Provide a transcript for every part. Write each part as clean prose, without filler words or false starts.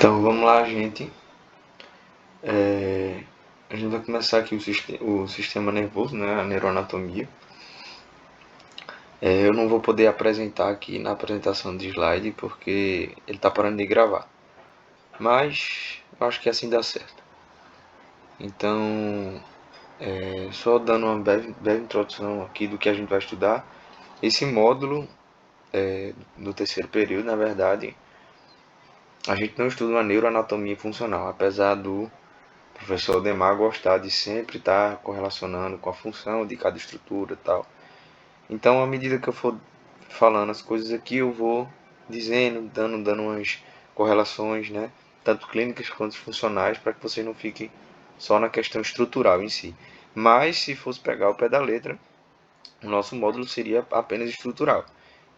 Então vamos lá, gente. A gente vai começar aqui o sistema nervoso, né? A neuroanatomia. Eu não vou poder apresentar aqui na apresentação de slide porque ele está parando de gravar. Mas eu acho que assim dá certo. Então, só dando uma breve introdução aqui do que a gente vai estudar. Esse módulo do terceiro período, na verdade, a gente não estuda uma neuroanatomia funcional, apesar do professor Ademar gostar de sempre estar correlacionando com a função de cada estrutura e tal. Então, à medida que eu for falando as coisas aqui, eu vou dizendo, dando umas correlações, né? Tanto clínicas quanto funcionais, para que você não fique só na questão estrutural em si. Mas, se fosse pegar o pé da letra, o nosso módulo seria apenas estrutural.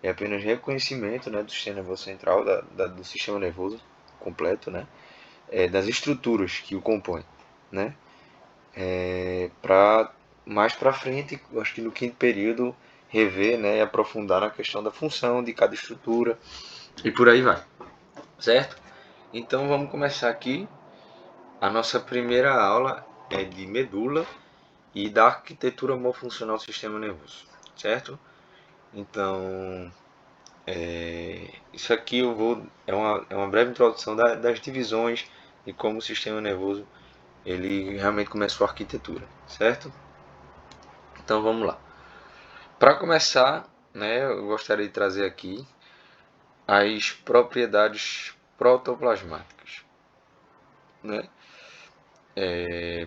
É apenas reconhecimento, né, do sistema nervoso central, do sistema nervoso completo, né? Das estruturas que o compõem, né? Para mais para frente, acho que no quinto período, rever, né, e aprofundar na questão da função de cada estrutura e por aí vai, certo? Então vamos começar aqui. A nossa primeira aula é de medula e da arquitetura homofuncional do sistema nervoso, certo? Então, isso aqui é uma breve introdução das divisões e como o sistema nervoso ele realmente começa a sua arquitetura, certo? Então vamos lá. Para começar, né, eu gostaria de trazer aqui as propriedades protoplasmáticas, né?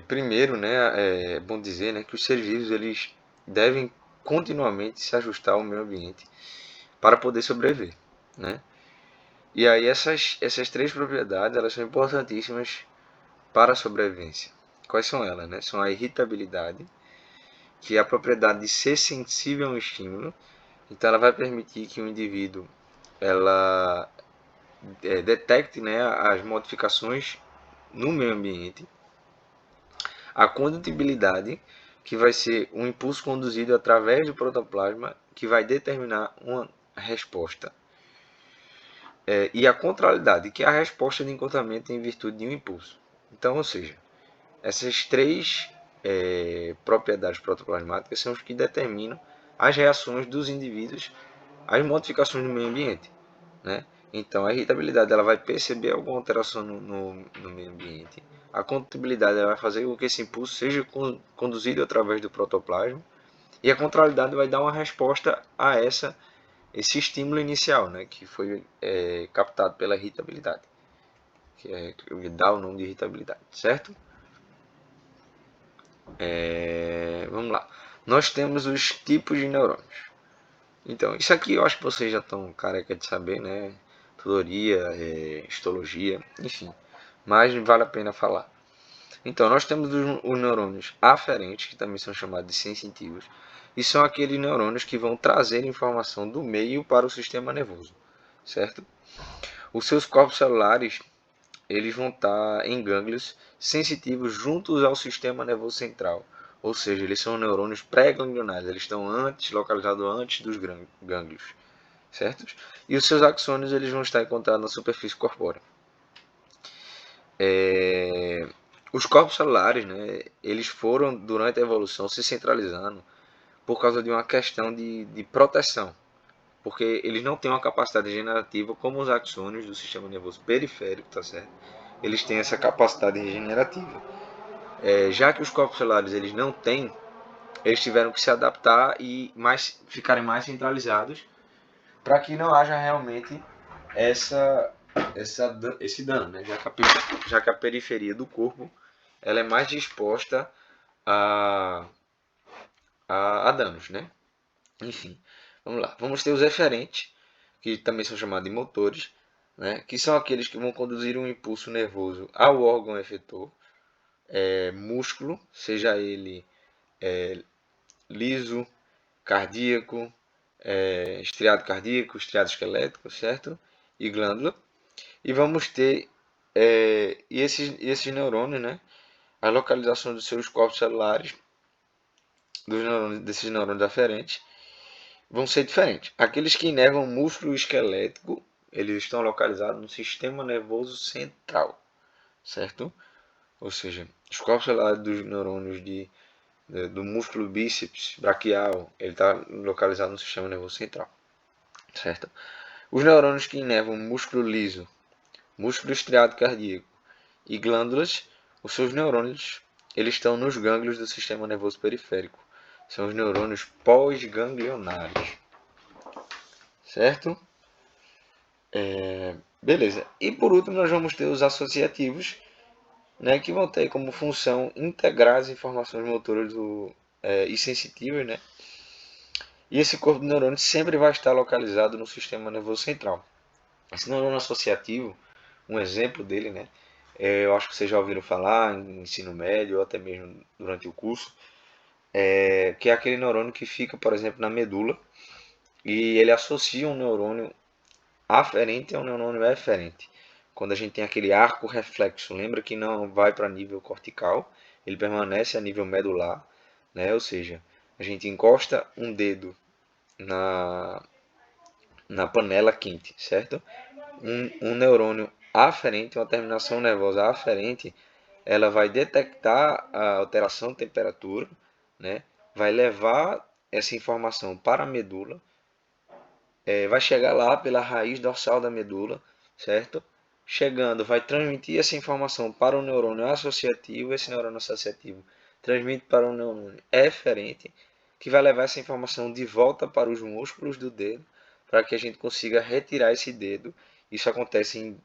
Primeiro, né, é bom dizer, né, que os seres vivos eles devem continuamente se ajustar ao meio ambiente para poder sobreviver, né? E aí essas três propriedades elas são importantíssimas para a sobrevivência. Quais são elas, né? São a irritabilidade, que é a propriedade de ser sensível a um estímulo. Então ela vai permitir que o indivíduo ela detecte, né, as modificações no meio ambiente. A condutibilidade, que vai ser um impulso conduzido através do protoplasma, que vai determinar uma resposta. E a contrariedade, que é a resposta de encontramento em virtude de um impulso. Então, ou seja, essas três propriedades protoplasmáticas são os que determinam as reações dos indivíduos às modificações do meio ambiente, né? Então, a irritabilidade ela vai perceber alguma alteração no meio ambiente. A condutibilidade ela vai fazer com que esse impulso seja conduzido através do protoplasma. E a contrariedade vai dar uma resposta a esse estímulo inicial, né, que foi captado pela irritabilidade, que dá o nome de irritabilidade, certo? Vamos lá. Nós temos os tipos de neurônios. Então, isso aqui eu acho que vocês já estão careca de saber, né? Tutoria, histologia, enfim. Mas vale a pena falar. Então, nós temos os neurônios aferentes, que também são chamados de sensitivos, e são aqueles neurônios que vão trazer informação do meio para o sistema nervoso, certo? Os seus corpos celulares, eles vão estar em gânglios sensitivos juntos ao sistema nervoso central, ou seja, eles são neurônios pré-ganglionares, eles estão localizados antes dos gânglios, certo? E os seus axônios eles vão estar encontrados na superfície corpórea. Os corpos celulares, né, eles foram durante a evolução se centralizando por causa de uma questão de proteção, porque eles não têm uma capacidade regenerativa como os axônios do sistema nervoso periférico, tá certo? Eles têm essa capacidade regenerativa. Já que os corpos celulares eles não têm, eles tiveram que se adaptar e ficarem mais centralizados para que não haja realmente esse dano, né? Já que a periferia do corpo ela é mais disposta a danos, né? Enfim, vamos lá. Vamos ter os eferentes, que também são chamados de motores, né? Que são aqueles que vão conduzir um impulso nervoso ao órgão efetor, músculo, seja ele liso, cardíaco, estriado cardíaco, estriado esquelético, certo? E glândula. E vamos ter esses neurônios, né? A localização dos seus corpos celulares, desses neurônios aferentes, vão ser diferentes. Aqueles que inervam o músculo esquelético, eles estão localizados no sistema nervoso central, certo? Ou seja, os corpos celulares dos neurônios do músculo bíceps braquial, ele está localizado no sistema nervoso central, certo? Os neurônios que inervam o músculo liso, músculo estriado cardíaco e glândulas, os seus neurônios, eles estão nos gânglios do sistema nervoso periférico. São os neurônios pós-ganglionários, certo? Beleza. E por último, nós vamos ter os associativos, né, que vão ter como função integrar as informações motoras e sensitivas, né? E esse corpo de neurônios sempre vai estar localizado no sistema nervoso central. Esse neurônio associativo, um exemplo dele, né? Eu acho que vocês já ouviram falar em ensino médio ou até mesmo durante o curso, que é aquele neurônio que fica, por exemplo, na medula e ele associa um neurônio aferente a um neurônio eferente. Quando a gente tem aquele arco reflexo, lembra que não vai para nível cortical, ele permanece a nível medular, né? Ou seja, a gente encosta um dedo na panela quente, certo? Um neurônio aferente, uma terminação nervosa aferente, ela vai detectar a alteração de temperatura, né? Vai levar essa informação para a medula, vai chegar lá pela raiz dorsal da medula, certo? Chegando, vai transmitir essa informação para o neurônio associativo, esse neurônio associativo transmite para o neurônio eferente, que vai levar essa informação de volta para os músculos do dedo, para que a gente consiga retirar esse dedo. Isso acontece em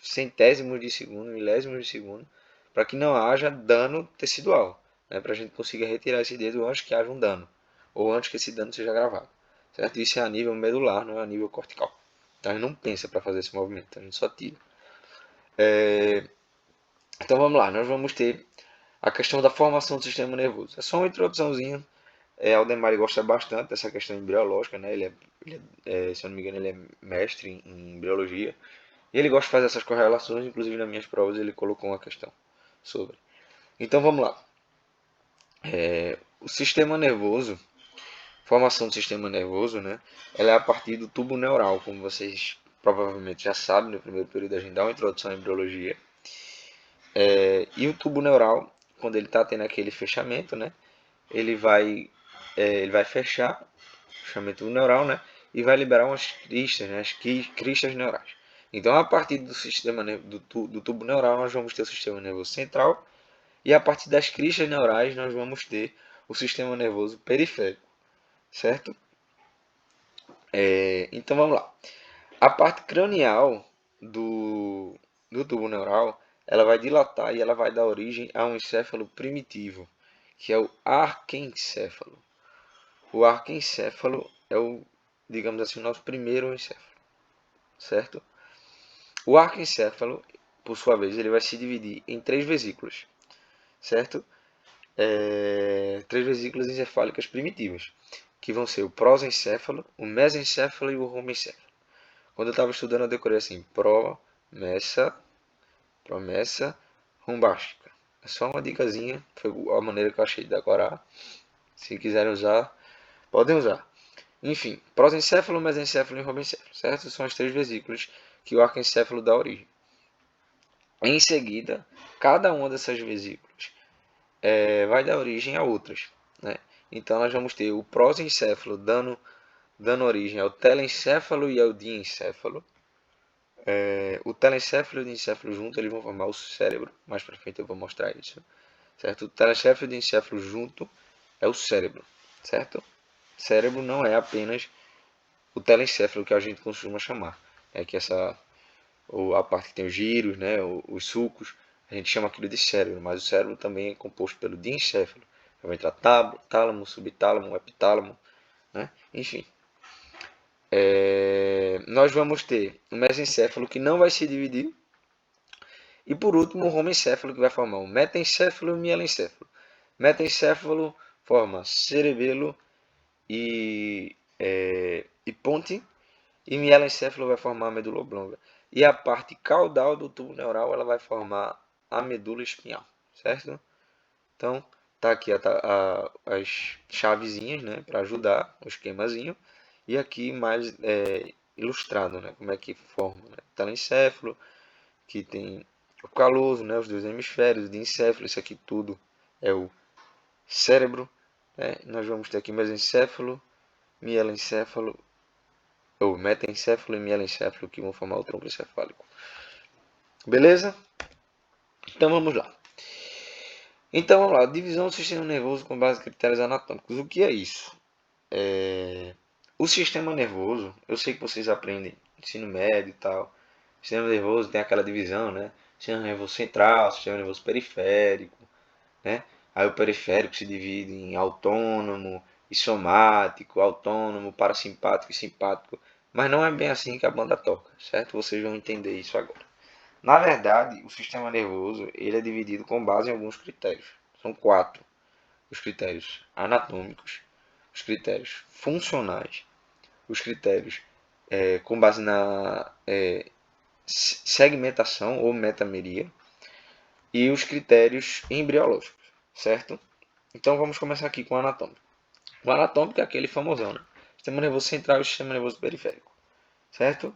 centésimos de segundo, milésimos de segundo, para que não haja dano tecidual, né? Para a gente consiga retirar esse dedo antes que haja um dano, ou antes que esse dano seja gravado. Certo? Isso é a nível medular, não é a nível cortical. Então a gente não pensa para fazer esse movimento, a gente só tira. Então vamos lá, nós vamos ter a questão da formação do sistema nervoso. É só uma introduçãozinha. Aldemar gosta bastante dessa questão embriológica, né? Se eu não me engano, ele é mestre em embriologia. E ele gosta de fazer essas correlações, inclusive nas minhas provas ele colocou uma questão sobre. Então vamos lá. O sistema nervoso, formação do sistema nervoso, né? Ela é a partir do tubo neural, como vocês provavelmente já sabem, no primeiro período a gente dá uma introdução à embriologia. E o tubo neural, quando ele está tendo aquele fechamento, né? Ele vai fechar o fechamento neural, né? E vai liberar umas cristas, né? As cristas neurais. Então, a partir do sistema do tubo neural, nós vamos ter o sistema nervoso central, e a partir das cristas neurais, nós vamos ter o sistema nervoso periférico, certo? Então, vamos lá. A parte cranial do tubo neural, ela vai dilatar e ela vai dar origem a um encéfalo primitivo, que é o arquencéfalo. O arquencéfalo é digamos assim, o nosso primeiro encéfalo, certo? O arquencéfalo, por sua vez, ele vai se dividir em três vesículas, certo? Três vesículas encefálicas primitivas, que vão ser o prosencéfalo, o mesencéfalo e o romencéfalo. Quando eu estava estudando, eu decorei assim, promessa rombástica. É só uma dicasinha, foi a maneira que eu achei de decorar. Se quiserem usar, podem usar. Enfim, prosencéfalo, mesencéfalo e romencéfalo, certo? São as três vesículas que o arquencéfalo dá origem. Em seguida, cada uma dessas vesículas vai dar origem a outras, né? Então, nós vamos ter o prosencéfalo dando origem ao telencéfalo e ao diencéfalo. O telencéfalo e o diencéfalo juntos, eles vão formar o cérebro. Mais para frente eu vou mostrar isso, certo? O telencéfalo e o diencéfalo junto é o cérebro, certo? Cérebro não é apenas o telencéfalo que a gente costuma chamar, é que a parte que tem os giros, né, os sulcos, a gente chama aquilo de cérebro, mas o cérebro também é composto pelo diencéfalo. Vai entrar tálamo, subtálamo, epitálamo, né? Enfim. Nós vamos ter o mesencéfalo que não vai se dividir. E por último, o romencéfalo que vai formar o metencéfalo e o mielencéfalo. Metencéfalo forma cerebelo e ponte. E mielencéfalo vai formar a medula oblonga. E a parte caudal do tubo neural ela vai formar a medula espinhal, certo? Então, tá aqui as chavezinhas, né, para ajudar o esquemazinho. E aqui mais ilustrado, né? Como é que forma, né? Telencéfalo, que tem o caloso, né? Os dois hemisférios, o diencéfalo, isso aqui tudo é o cérebro, né? Nós vamos ter aqui mesencéfalo, mielencéfalo, ou metencéfalo e mielencéfalo, que vão formar o tronco encefálico. Beleza? Então vamos lá. Então vamos lá, divisão do sistema nervoso com base em critérios anatômicos. O que é isso? O sistema nervoso, eu sei que vocês aprendem ensino médio e tal. O sistema nervoso tem aquela divisão, né? Sistema nervoso central, sistema nervoso periférico, né? Aí o periférico se divide em autônomo e somático, autônomo, parasimpático e simpático. Mas não é bem assim que a banda toca, certo? Vocês vão entender isso agora. Na verdade, o sistema nervoso ele é dividido com base em alguns critérios. São 4 os critérios anatômicos, os critérios funcionais, os critérios com base na segmentação ou metameria e os critérios embriológicos, certo? Então vamos começar aqui com o anatômico. O anatômico é aquele famosão, né? Sistema nervoso central e o sistema nervoso periférico, certo?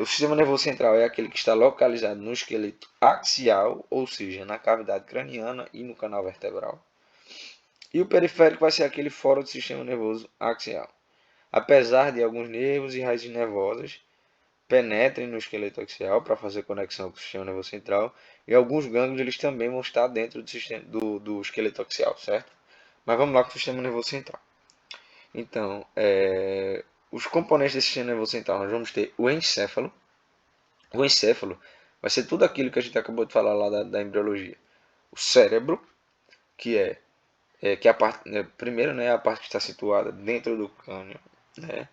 O sistema nervoso central é aquele que está localizado no esqueleto axial, ou seja, na cavidade craniana e no canal vertebral. E o periférico vai ser aquele fora do sistema nervoso axial. Apesar de alguns nervos e raízes nervosas penetrem no esqueleto axial para fazer conexão com o sistema nervoso central, e alguns gânglios eles também vão estar dentro do esqueleto axial, certo? Mas vamos lá com o sistema nervoso central. Então, os componentes desse sistema nervoso central, nós vamos ter o encéfalo. O encéfalo vai ser tudo aquilo que a gente acabou de falar lá da embriologia. O cérebro, que que a parte, primeiro, né, a parte que está situada dentro do crânio, né?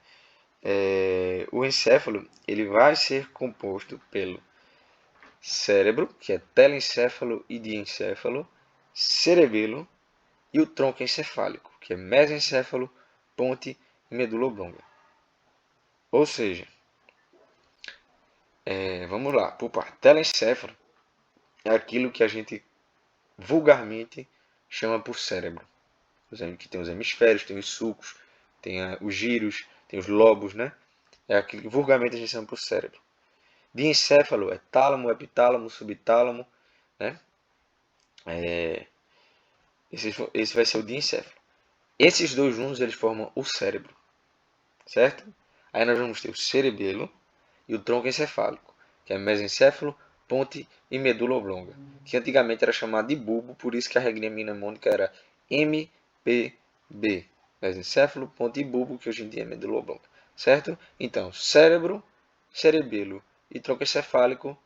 O encéfalo ele vai ser composto pelo cérebro, que é telencéfalo e diencéfalo, cerebelo e o tronco encefálico, que é mesencéfalo, ponte e medula oblonga. Ou seja, vamos lá, por parte. Telencéfalo é aquilo que a gente vulgarmente chama por cérebro. Que tem os hemisférios, tem os sulcos, tem os giros, tem os lobos, né? É aquilo que vulgarmente a gente chama por cérebro. Diencéfalo é tálamo, epitálamo, subtálamo, né? Esse vai ser o diencéfalo. Esses dois juntos eles formam o cérebro, certo? Aí nós vamos ter o cerebelo e o tronco encefálico, que é mesencéfalo, ponte e medula oblonga, que antigamente era chamado de bulbo, por isso que a regrinha mnemônica era MPB, mesencéfalo, ponte e bulbo, que hoje em dia é medula oblonga, certo? Então, cérebro, cerebelo e tronco encefálico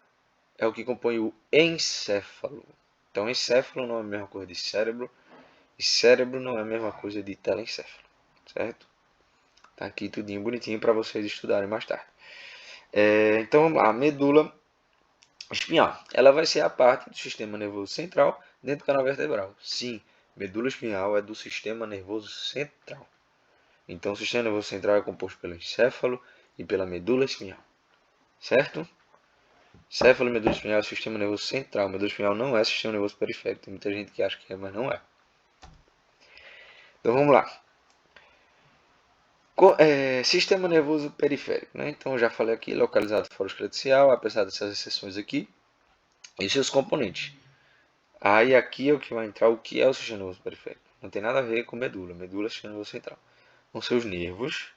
é o que compõe o encéfalo. Então, encéfalo não é a mesma coisa de cérebro e cérebro não é a mesma coisa de telencéfalo, certo? Tá aqui tudinho bonitinho para vocês estudarem mais tarde. Então, vamos lá. A medula espinhal. Ela vai ser a parte do sistema nervoso central dentro do canal vertebral. Sim, medula espinhal é do sistema nervoso central. Então, o sistema nervoso central é composto pelo encéfalo e pela medula espinhal, certo? Céfalo e medula espinhal é o sistema nervoso central. Medula espinhal não é sistema nervoso periférico. Tem muita gente que acha que é, mas não é. Então vamos lá. Sistema nervoso periférico, né? Então eu já falei aqui, localizado fora do esqueleto axial, apesar dessas exceções aqui, e seus componentes. Aí aqui é o que vai entrar o que é o sistema nervoso periférico. Não tem nada a ver com medula. Medula é o sistema nervoso central. Vão ser os nervos.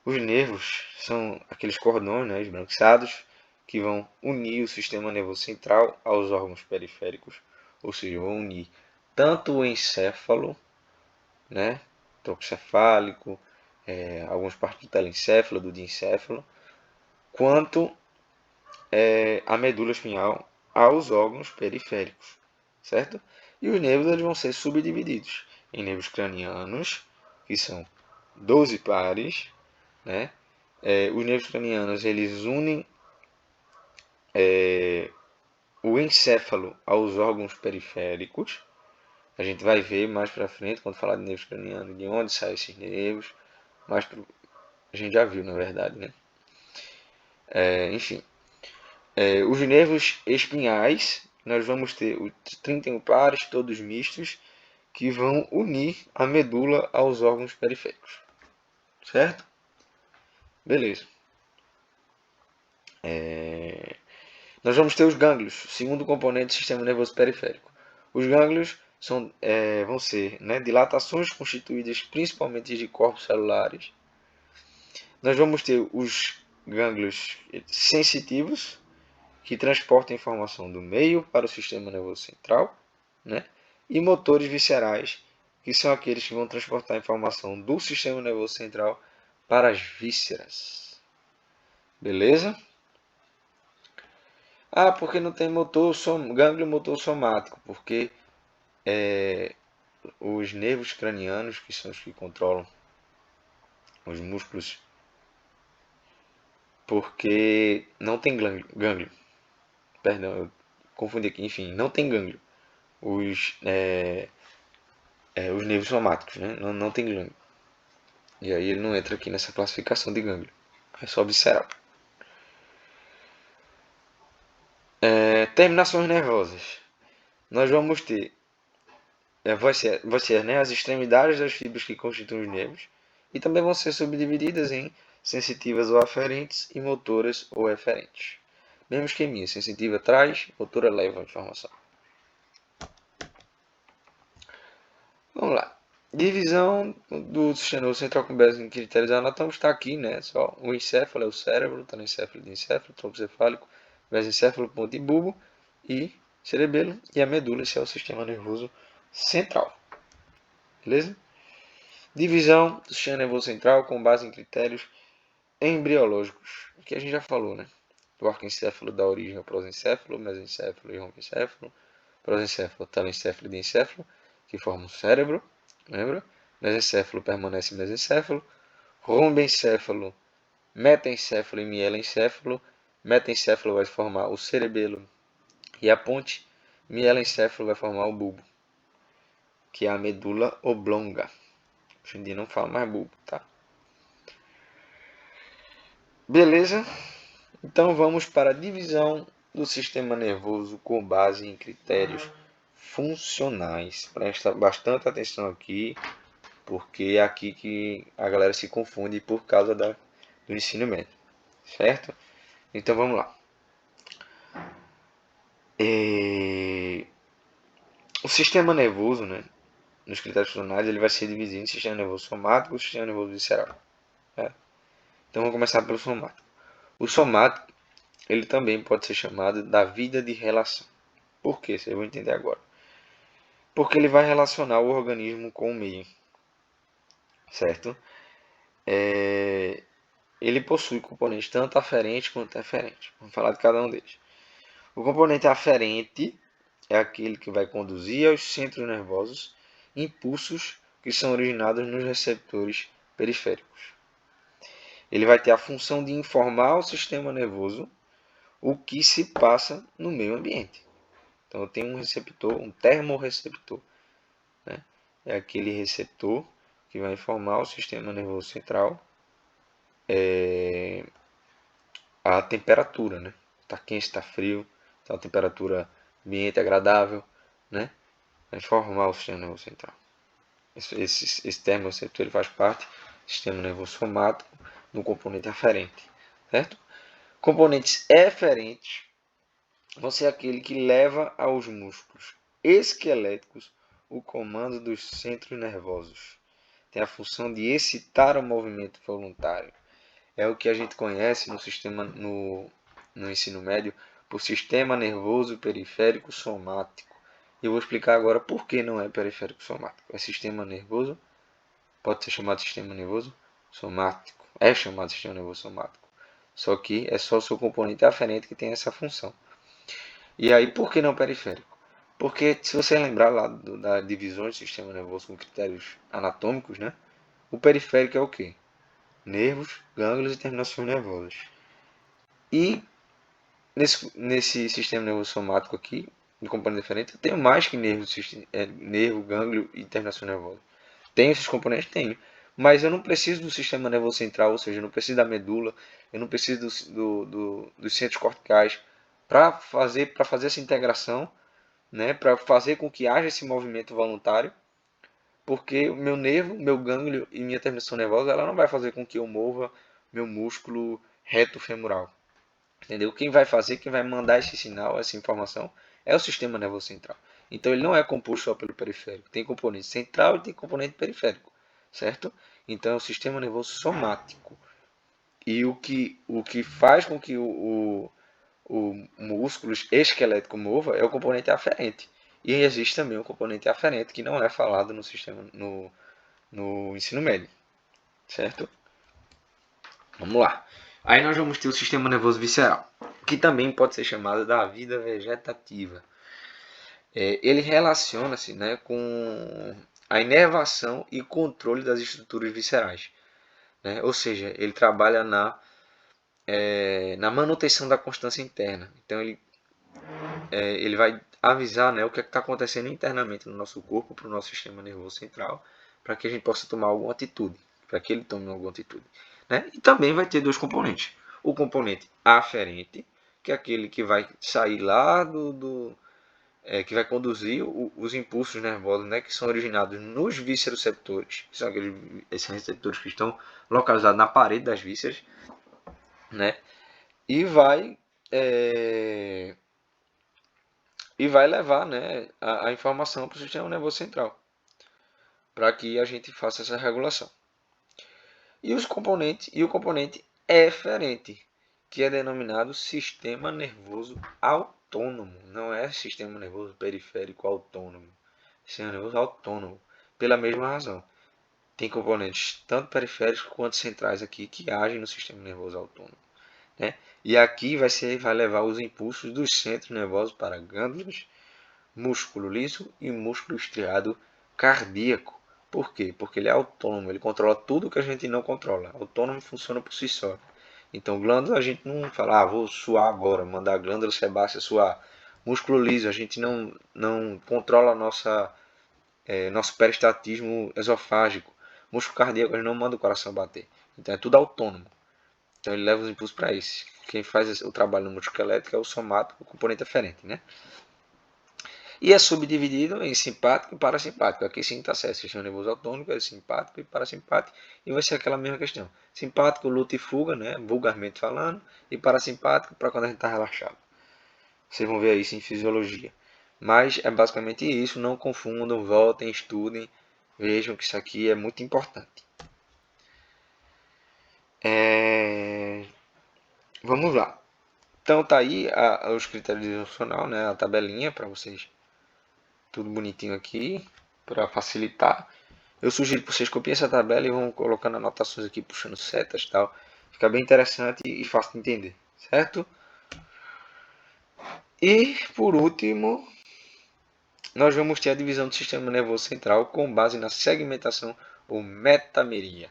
Os nervos são aqueles cordões, né, esbranquiçados, que vão unir o sistema nervoso central aos órgãos periféricos, ou seja, vão unir tanto o encéfalo, né, tronco cefálico, algumas partes do telencéfalo, do diencéfalo, quanto a medula espinhal aos órgãos periféricos, certo? E os nervos eles vão ser subdivididos em nervos cranianos, que são 12 pares, né? Os nervos cranianos eles unem o encéfalo aos órgãos periféricos. A gente vai ver mais para frente, quando falar de nervos cranianos, de onde saem esses nervos. A gente já viu, na verdade, né? Enfim, os nervos espinhais, nós vamos ter os 31 pares, todos mistos, que vão unir a medula aos órgãos periféricos, certo? Beleza. Nós vamos ter os gânglios, segundo componente do sistema nervoso periférico. Os gânglios vão ser, né, dilatações constituídas principalmente de corpos celulares. Nós vamos ter os gânglios sensitivos, que transportam informação do meio para o sistema nervoso central, né? E motores viscerais, que são aqueles que vão transportar informação do sistema nervoso central para as vísceras. Beleza? Ah, porque não tem gânglio motor somático? Porque os nervos cranianos, que são os que controlam os músculos, porque não tem gânglio. Perdão, eu confundi aqui. Enfim, não tem gânglio. Os nervos somáticos, né? Não tem gânglio. E aí ele não entra aqui nessa classificação de gânglio. É só visceral. Terminações nervosas. Nós vamos ter vai ser, né, as extremidades das fibras que constituem os nervos, e também vão ser subdivididas em sensitivas ou aferentes e motoras ou eferentes. Mesmo esqueminha, sensitiva traz, motora leva a informação. Vamos lá. Divisão do sistema nervoso central com base em critérios anatômicos está aqui, né? Só o encéfalo é o cérebro, telencéfalo e diencéfalo, tronco cefálico, mesencéfalo, ponto e bulbo e cerebelo, e a medula, esse é o sistema nervoso central. Beleza? Divisão do sistema nervoso central com base em critérios embriológicos, que a gente já falou, né? O arquencéfalo dá origem ao prosencéfalo, mesencéfalo e ronquencéfalo, prosencéfalo, telencéfalo e diencéfalo, que formam o cérebro, lembra? Mesencéfalo permanece mesencéfalo, rombencéfalo, metencéfalo e mielencéfalo. Metencéfalo vai formar o cerebelo e a ponte, mielencéfalo vai formar o bulbo, que é a medula oblonga. Hoje em dia não fala mais bulbo, tá? Beleza? Então vamos para a divisão do sistema nervoso com base em critérios funcionais. Presta bastante atenção aqui, porque é aqui que a galera se confunde por causa do ensino médio, certo? Então vamos lá. O sistema nervoso, né, nos critérios funcionais, ele vai ser dividido em sistema nervoso somático e sistema nervoso visceral. Certo? Então vamos começar pelo somático. O somático, ele também pode ser chamado da vida de relação. Por quê? Vocês vão entender agora. Porque ele vai relacionar o organismo com o meio, certo? Ele possui componentes tanto aferentes quanto eferentes. Vamos falar de cada um deles. O componente aferente é aquele que vai conduzir aos centros nervosos impulsos que são originados nos receptores periféricos. Ele vai ter a função de informar ao sistema nervoso o que se passa no meio ambiente. Então eu tenho um receptor, um termorreceptor, né? É aquele receptor que vai informar o sistema nervoso central a temperatura, né? Está quente, está frio, está uma temperatura ambiente agradável, né? Vai informar o sistema nervoso central. Esse termorreceptor ele faz parte do sistema nervoso somático no componente aferente, certo? Componentes eferentes vão ser aquele que leva aos músculos esqueléticos o comando dos centros nervosos. Tem a função de excitar o movimento voluntário. É o que a gente conhece no ensino médio por sistema nervoso periférico somático. E eu vou explicar agora por que não é periférico somático. É sistema nervoso, pode ser chamado sistema nervoso somático. É chamado sistema nervoso somático. Só que é só o seu componente aferente que tem essa função. E aí, por que não periférico? Porque, se você lembrar lá da divisão do sistema nervoso com critérios anatômicos, né? O periférico é o quê? Nervos, gânglios e terminações nervosas. E nesse sistema nervoso somático aqui, de componente diferente, eu tenho mais que nervo, gânglio e terminação nervosa. Tenho esses componentes? Tenho. Mas eu não preciso do sistema nervoso central, ou seja, eu não preciso da medula, eu não preciso dos centros corticais para fazer essa integração, né, para fazer com que haja esse movimento voluntário, porque o meu nervo, meu gânglio e minha terminação nervosa, ela não vai fazer com que eu mova meu músculo reto femoral. Entendeu? Quem vai fazer, quem vai mandar esse sinal, essa informação, é o sistema nervoso central. Então ele não é composto só pelo periférico. Tem componente central e tem componente periférico, certo? Então é o sistema nervoso somático. E o que faz com que o músculo esquelético mova é o componente aferente. E existe também um componente aferente que não é falado no sistema no ensino médio, certo? Vamos lá. Aí nós vamos ter o sistema nervoso visceral, que também pode ser chamado da vida vegetativa. Ele relaciona-se, né, com a inervação e controle das estruturas viscerais, né? Ou seja, ele trabalha na manutenção da constância interna. Então ele vai avisar, né, o que está acontecendo internamente no nosso corpo para o nosso sistema nervoso central, para que a gente possa tomar alguma atitude, para que ele tome alguma atitude, né? E também vai ter dois componentes. O componente aferente, que é aquele que vai sair lá que vai conduzir os impulsos nervosos, né, que são originados nos vísceroceptores, que são esses receptores que estão localizados na parede das vísceras, né? E vai levar, né, a informação para o sistema nervoso central, para que a gente faça essa regulação. E o componente eferente, que é denominado sistema nervoso autônomo. Não é sistema nervoso periférico autônomo. Sistema nervoso autônomo, pela mesma razão. Tem componentes tanto periféricos quanto centrais aqui que agem no sistema nervoso autônomo, né? E aqui vai levar os impulsos dos centros nervosos para glândulas, músculo liso e músculo estriado cardíaco. Por quê? Porque ele é autônomo, ele controla tudo que a gente não controla. Autônomo funciona por si só. Então, glândula a gente não fala, vou suar agora, mandar a glândula sebácea suar. Músculo liso, a gente não controla nosso peristatismo esofágico. Músculo cardíaco, a gente não manda o coração bater. Então, é tudo autônomo. Então, ele leva os impulsos para isso. Quem faz o trabalho no músculo esquelético é o somático, o componente aferente, né? E é subdividido em simpático e parasimpático. Aqui sim está certo. Sistema nervoso autônomo é simpático e parasimpático. E vai ser aquela mesma questão. Simpático, luta e fuga, né? Vulgarmente falando. E parasimpático para quando a gente está relaxado. Vocês vão ver isso em fisiologia. Mas é basicamente isso. Não confundam, voltem, estudem. Vejam que isso aqui é muito importante. Vamos lá. Então tá aí os critérios de funcional, né? A tabelinha para vocês. Tudo bonitinho aqui para facilitar. Eu sugiro que vocês copiem essa tabela e vão colocando anotações aqui, puxando setas e tal. Fica bem interessante e fácil de entender, certo? E, por último, nós vamos ter a divisão do sistema nervoso central com base na segmentação ou metameria,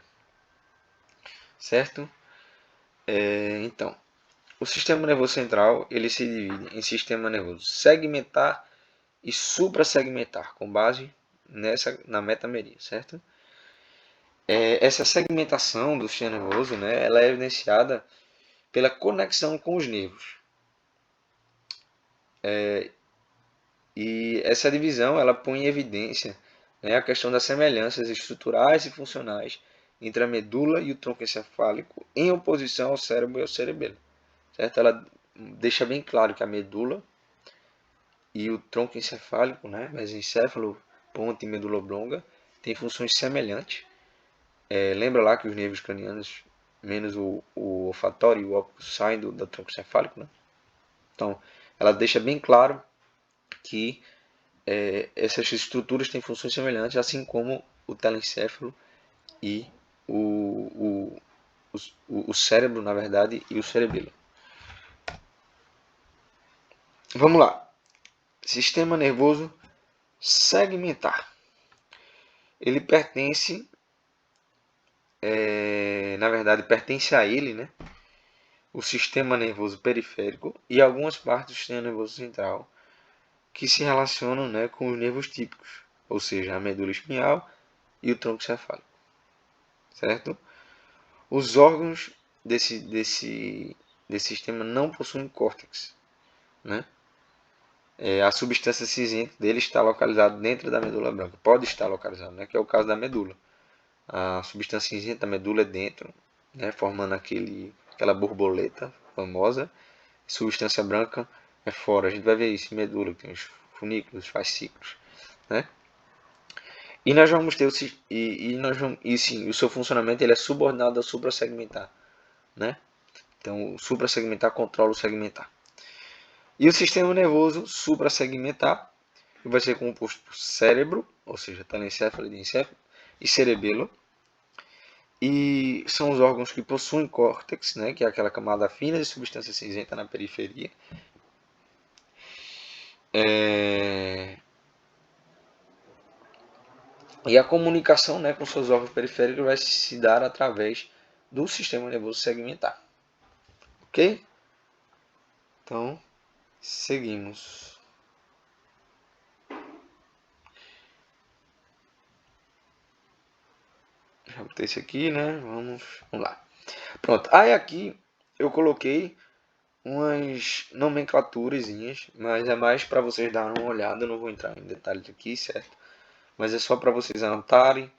certo? Então, o sistema nervoso central ele se divide em sistema nervoso segmentar e suprassegmentar, com base na metameria, certo? Essa segmentação do sistema nervoso, né, ela é evidenciada pela conexão com os nervos. E essa divisão ela põe em evidência, né, a questão das semelhanças estruturais e funcionais entre a medula e o tronco encefálico em oposição ao cérebro e ao cerebelo. Certo? Ela deixa bem claro que a medula e o tronco encefálico, né, mesencéfalo, ponte e medula oblonga, têm funções semelhantes. Lembra lá que os nervos cranianos, menos o olfatório e o óptico, saem do tronco encefálico, né? Então, ela deixa bem claro que essas estruturas têm funções semelhantes, assim como o telencéfalo e o cérebro, na verdade, e o cerebelo. Vamos lá. Sistema nervoso segmentar. Ele pertence, na verdade, pertence a ele, né? O sistema nervoso periférico e algumas partes do sistema nervoso central que se relacionam, né, com os nervos típicos, ou seja, a medula espinhal e o tronco cefálico, certo? Os órgãos desse sistema não possuem córtex, né? A substância cinzenta dele está localizada dentro da medula branca, pode estar localizada, né, que é o caso da medula. A substância cinzenta da medula é dentro, né, formando aquela borboleta famosa. Substância branca é fora. A gente vai ver isso em medula, que tem os funículos, fascículos, né? E nós vamos ter sim, o seu funcionamento ele é subordinado ao suprassegmentar, né? Então, o suprassegmentar controla o segmentar. E o sistema nervoso suprassegmentar vai ser composto por cérebro, ou seja, telencéfalo e diencéfalo, e cerebelo. E são os órgãos que possuem córtex, né, que é aquela camada fina de substância cinzenta na periferia. E a comunicação, né, com seus órgãos periféricos vai se dar através do sistema nervoso segmentar. Ok? Então, seguimos. Já botei esse aqui, né? Vamos lá. Pronto. Aí aqui eu coloquei umas nomenclaturazinhas, mas é mais para vocês darem uma olhada. Eu não vou entrar em detalhes aqui, certo? Mas é só para vocês anotarem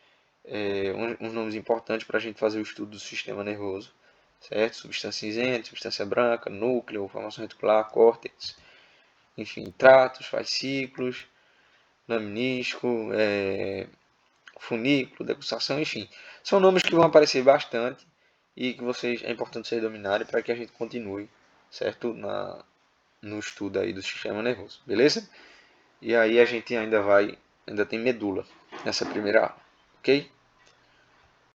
uns nomes importantes para a gente fazer o estudo do sistema nervoso, certo? Substância cinzenta, substância branca, núcleo, formação reticular, córtex, enfim, tratos, fascículos, lamnístico, funículo, degustação, enfim. São nomes que vão aparecer bastante e que é importante vocês dominarem para que a gente continue, certo? No estudo aí do sistema nervoso, beleza? E aí a gente ainda tem medula nessa primeira aula, ok?